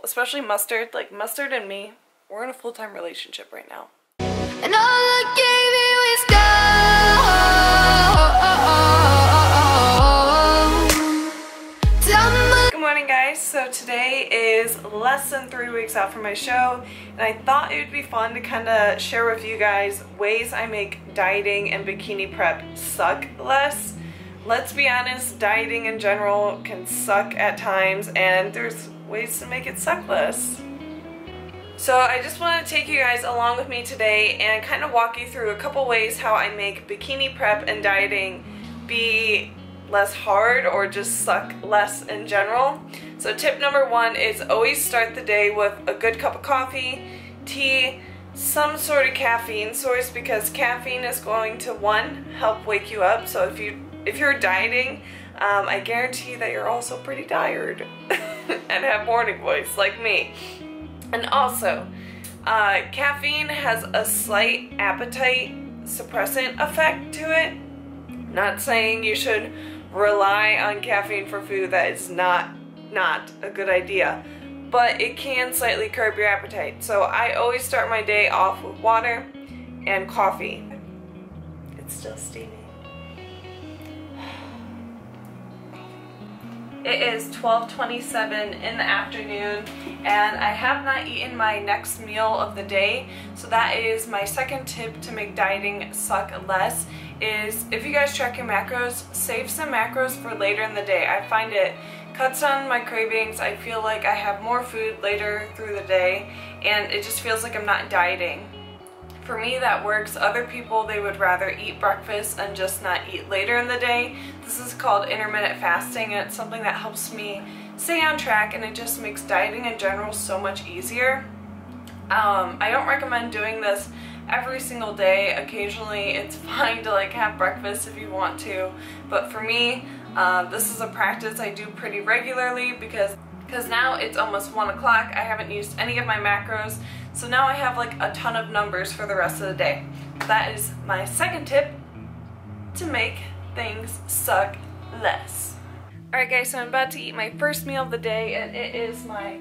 Especially mustard. Like, mustard and me, we're in a full-time relationship right now. And all I gave you is gold. Good morning, guys. So today is less than 3 weeks out from my show, and I thought it would be fun to kind of share with you guys ways I make dieting and bikini prep suck less. Let's be honest, dieting in general can suck at times, and there's ways to make it suck less. So I just want to take you guys along with me today and kind of walk you through a couple ways how I make bikini prep and dieting be less hard or just suck less in general. So tip number 1 is always start the day with a good cup of coffee, tea, some sort of caffeine source, because caffeine is going to, 1, help wake you up. So if you're dieting, I guarantee that you're also pretty tired and have morning voice like me. And also, caffeine has a slight appetite suppressant effect to it. Not saying you should rely on caffeine for food. That is not a good idea. But it can slightly curb your appetite. So I always start my day off with water and coffee. It's still steaming. It is 12:27 in the afternoon, and I have not eaten my next meal of the day. So that is my second tip to make dieting suck less, is if you guys track your macros, save some macros for later in the day. I find it cuts down my cravings. I feel like I have more food later through the day, and it just feels like I'm not dieting. For me, that works. Other people, they would rather eat breakfast and just not eat later in the day. This is called intermittent fasting, and it's something that helps me stay on track, and it just makes dieting in general so much easier. I don't recommend doing this every single day. Occasionally, it's fine to like have breakfast if you want to, but for me, this is a practice I do pretty regularly because now it's almost 1 o'clock. I haven't used any of my macros, so now I have like a ton of numbers for the rest of the day. That is my second tip to make things suck less. Alright guys, so I'm about to eat my first meal of the day, and it is my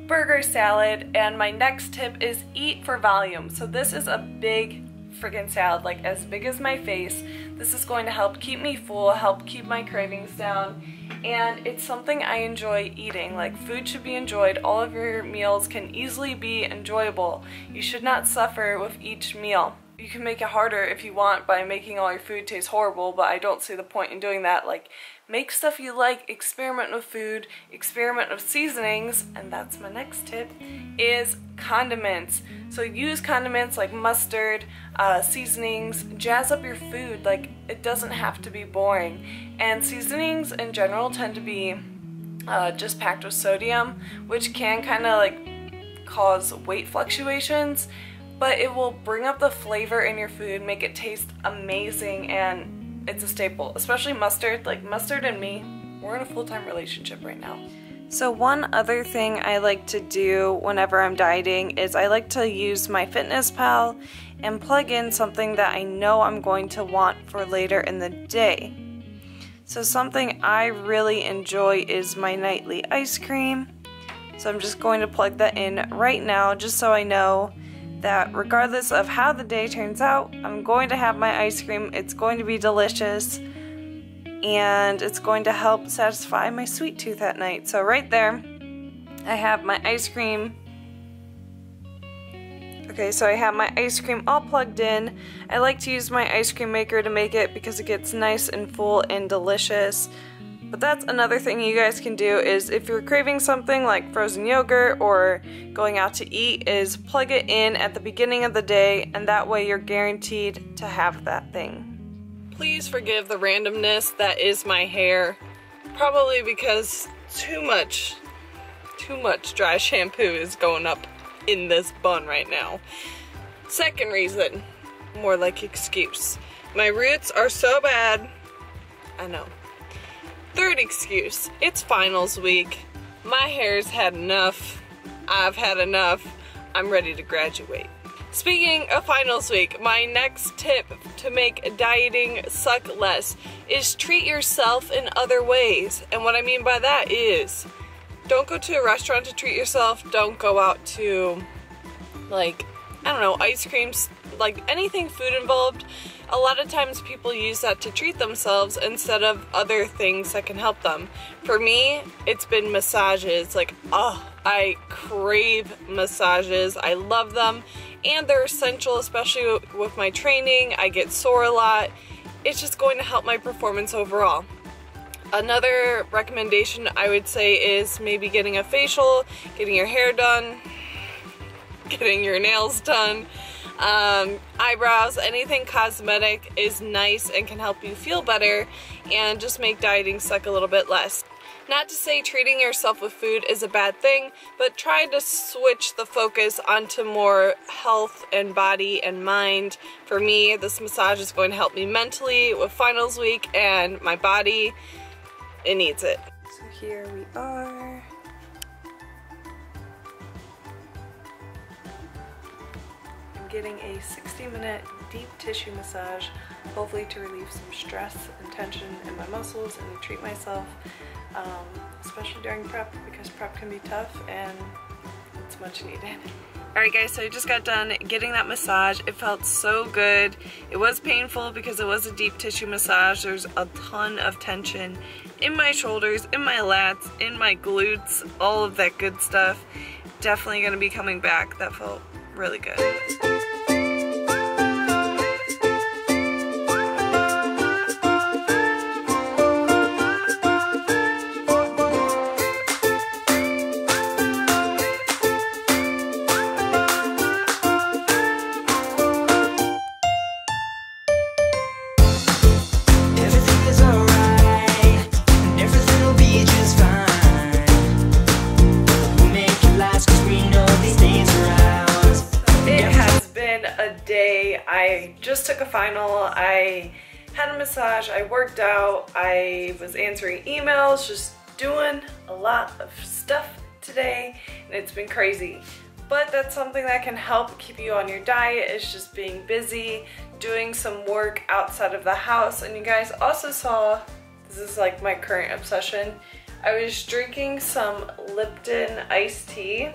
burger salad, and my next tip is eat for volume. So this is a big freaking salad, like as big as my face. This is going to help keep me full, help keep my cravings down, and it's something I enjoy eating. Like, food should be enjoyed. All of your meals can easily be enjoyable. You should not suffer with each meal. You can make it harder if you want by making all your food taste horrible, but I don't see the point in doing that. Like, make stuff you like, experiment with food, experiment with seasonings, and that's my next tip, is condiments. So use condiments like mustard, seasonings, jazz up your food. Like, it doesn't have to be boring. And seasonings in general tend to be just packed with sodium, which can kind of like cause weight fluctuations, but it will bring up the flavor in your food, make it taste amazing, and it's a staple. Especially mustard. Like, mustard and me, we're in a full-time relationship right now. So one other thing I like to do whenever I'm dieting is I like to use my MyFitnessPal and plug in something that I know I'm going to want for later in the day. So something I really enjoy is my nightly ice cream. So I'm just going to plug that in right now, just so I know that regardless of how the day turns out, I'm going to have my ice cream. It's going to be delicious, and it's going to help satisfy my sweet tooth at night. So right there, I have my ice cream. Okay, so I have my ice cream all plugged in. I like to use my ice cream maker to make it because it gets nice and full and delicious. But that's another thing you guys can do, is if you're craving something like frozen yogurt or going out to eat, is plug it in at the beginning of the day, and that way you're guaranteed to have that thing. Please forgive the randomness that is my hair. Probably because too much dry shampoo is going up in this bun right now. Second reason, more like excuse. My roots are so bad. I know. Third excuse, it's finals week. My hair's had enough. I've had enough. I'm ready to graduate. Speaking of finals week, my next tip to make dieting suck less is treat yourself in other ways. And what I mean by that is don't go to a restaurant to treat yourself. Don't go out to, like, I don't know, ice creams, like anything food involved. A lot of times people use that to treat themselves instead of other things that can help them. For me, it's been massages. Like, oh, I crave massages. I love them, and they're essential, especially with my training. I get sore a lot. It's just going to help my performance overall. Another recommendation I would say is maybe getting a facial, getting your hair done, getting your nails done, eyebrows, anything cosmetic is nice and can help you feel better and just make dieting suck a little bit less. Not to say treating yourself with food is a bad thing, but try to switch the focus onto more health and body and mind. For me, this massage is going to help me mentally with finals week, and my body, it needs it. So here we are. I'm getting a 60-minute deep tissue massage, hopefully to relieve some stress and tension in my muscles and treat myself, especially during prep, because prep can be tough and it's much needed. Alright guys, so I just got done getting that massage. It felt so good. It was painful because it was a deep tissue massage. There's a ton of tension in my shoulders, in my lats, in my glutes, all of that good stuff. Definitely going to be coming back. That felt really good. I just took a final, I had a massage, I worked out, I was answering emails, just doing a lot of stuff today, and it's been crazy. But that's something that can help keep you on your diet, is just being busy, doing some work outside of the house. And you guys also saw, this is like my current obsession, I was drinking some Lipton iced tea.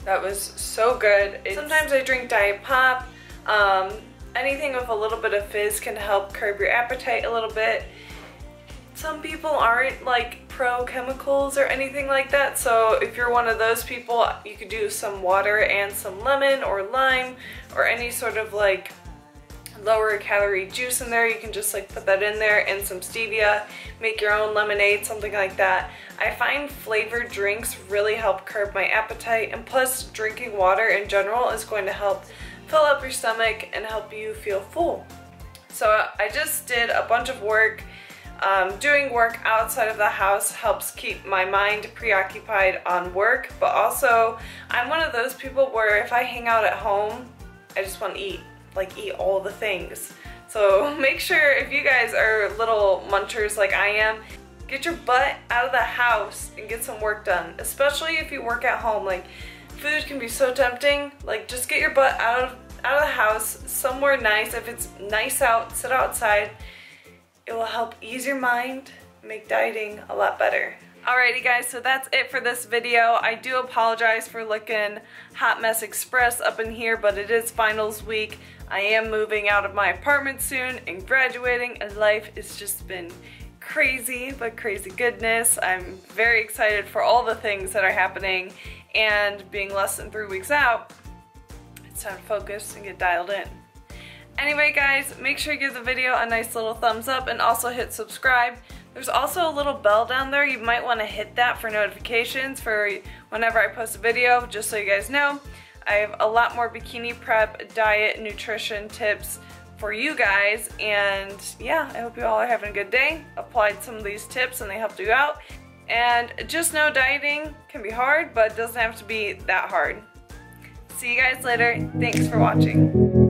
That was so good. Sometimes I drink Diet Pop. Anything with a little bit of fizz can help curb your appetite a little bit. Some people aren't like pro chemicals or anything like that, so if you're one of those people, you could do some water and some lemon or lime or any sort of like lower calorie juice in there. You can just like put that in there, and some stevia, make your own lemonade, something like that. I find flavored drinks really help curb my appetite, and plus drinking water in general is going to help fill up your stomach and help you feel full. So I just did a bunch of work. Doing work outside of the house helps keep my mind preoccupied on work, but also I'm one of those people where if I hang out at home, I just want to eat, like eat all the things. So make sure, if you guys are little munchers like I am, get your butt out of the house and get some work done, especially if you work at home. Like, food can be so tempting. Like, just get your butt out of the house, somewhere nice. If it's nice out, sit outside. It will help ease your mind, make dieting a lot better. Alrighty guys, so that's it for this video. I do apologize for looking hot mess express up in here, but it is finals week. I am moving out of my apartment soon and graduating, and life has just been crazy, but crazy goodness. I'm very excited for all the things that are happening, and being less than 3 weeks out, it's time to focus and get dialed in. Anyway guys, make sure you give the video a nice little thumbs up and also hit subscribe. There's also a little bell down there. You might want to hit that for notifications for whenever I post a video, just so you guys know. I have a lot more bikini prep, diet, nutrition tips for you guys, and yeah, I hope you all are having a good day. Applied some of these tips and they helped you out. And just know dieting can be hard, but it doesn't have to be that hard. See you guys later. Thanks for watching.